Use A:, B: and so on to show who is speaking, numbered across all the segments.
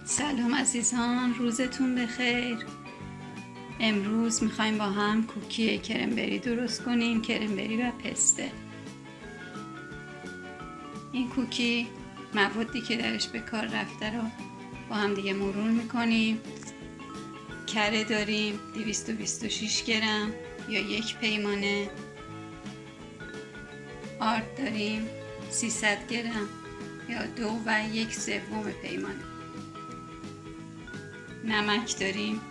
A: سلام عزیزان، روزتون بخیر. امروز میخوایم با هم کوکی کرنبری درست کنیم، کرنبری و پسته. این کوکی موادی که درش به کار رفته رو با هم دیگه مرور میکنیم. کره داریم 226 گرم یا یک پیمانه. آرد داریم 300 گرم یا 2 و 1/3 پیمانه. نمک داریم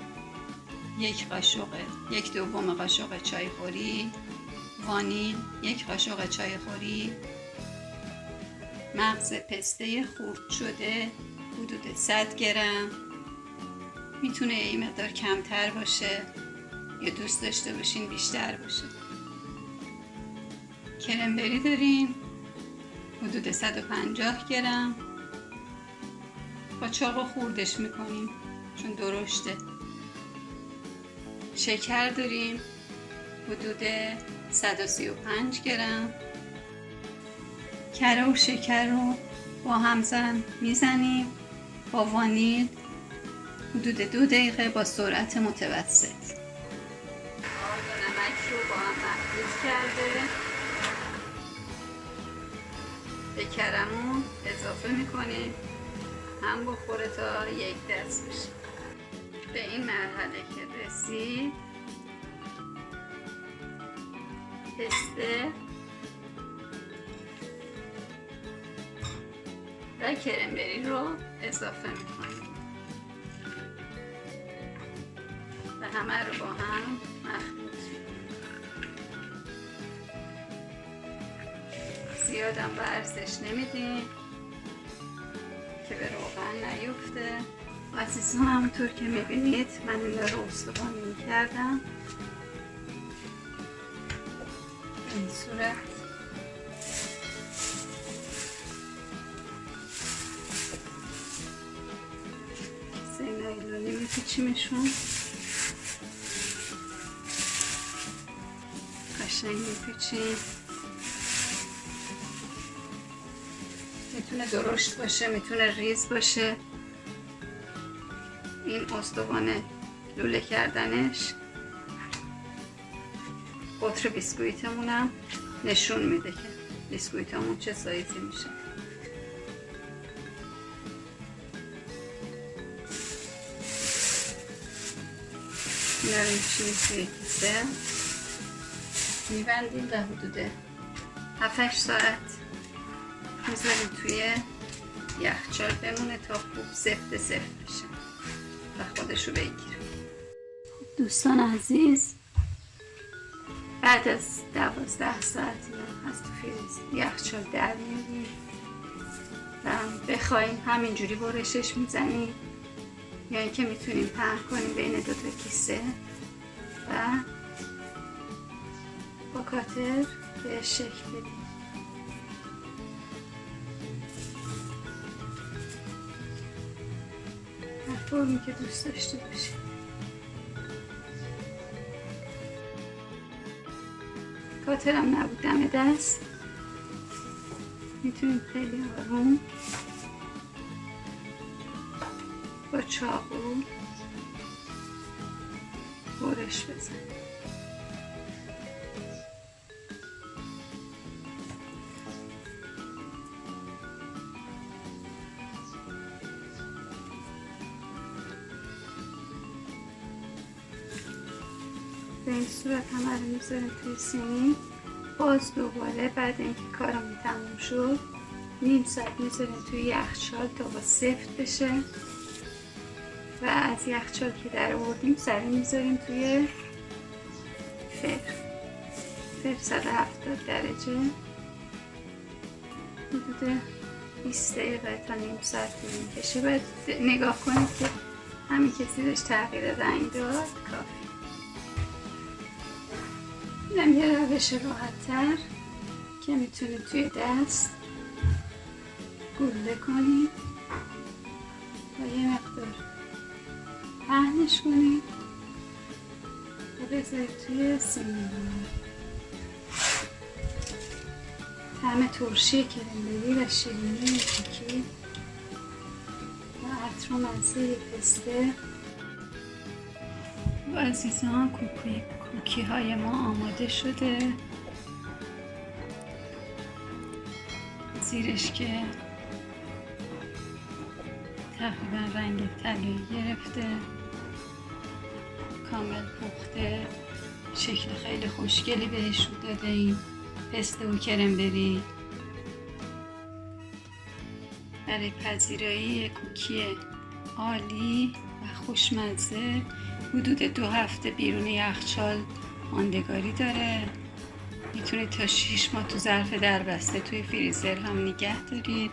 A: 1/2 قاشق چای خوری. وانیل 1 قاشق چای خوری. مغز پسته خرد شده حدود 100 گرم. میتونه این مقدار کمتر باشه یا دوست داشته باشین بیشتر باشه. کرنبری داریم حدود 150 گرم. با چاقو خوردش میکنیم چون درشته. شکر داریم حدود 135 گرم. کره و شکر رو با هم میزنیم با وانیل حدود 2 دقیقه با سرعت متوسط. آرد و نمک رو با هم مخلوط کرده به کرمون اضافه میکنیم هم بخوره تا یک دست بشه. به این مرحله که رسید پسته و کرنبری رو اضافه میکنیم و همه رو با هم مخلوط میکنیم. زیادم ورزش نمیدیم که به روغن نیفته. عزیزان همونطور که میبینید من این رو استوانی میکردم این صورت. نایلونی میپیچیمشون قشنگ میپیچیم. میتونه درشت باشه میتونه ریز باشه. این استوانه لوله کردنش قطر بیسکویتمونم نشون میده که بیسکویتمون چه سایزی میشه. اینا رو میچینیم توی کیسه میبندیم و حدود 7-8 ساعت میذاریم توی یخچال بمونه تا خوب سفت بشه و خودشو بگیره. دوستان عزیز بعد از 12 ساعت از تو فریز یخچال در میاریم و بخوایم همینجوری برشش میزنیم یا اینکه میتونیم پهن کنیم بین 2 تا کیسه و با کاتر بهش شکل بدیم. هر فرمی که دوست داشته باشید. کاترم نبود دم دست میتونیم خیلی آروم با چاقو برش بزنیم. به این صورت همه رو میذاریم توی سینی. باز دوباره بعد اینکه کارمون تموم شد نیم ساعت میذاریم توی یخچال تا با سفت بشه و از یخچال که در آوردیم سریع میذاریم توی فرن 170 درجه حدود 20 دقیقه تا نیم ساعت میکشه. باید نگاه کنید که همین که زیرش تغییر رنگ داد کافی. اینم یه روش راحت تر که میتونید توی دست گلوله کنید و یه مقدار پهنش کنید و بذارید توی سینی. طعم ترشی کرنبری و شیرینی کوکی و عطر و مزه پسته. و عزیزان کوکی های ما آماده شده. زیرش که تقریبا رنگ طلایی گرفته، کامل پخته، شکل خیلی خوشگلی بهش داده ایم. پسته و کرنبری برای پذیرایی کوکی عالی و خوشمزه. حدود 2 هفته بیرون یخچال ماندگاری داره. میتونید تا 6 ماه تو ظرف دربسته توی فریزر هم نگه دارید.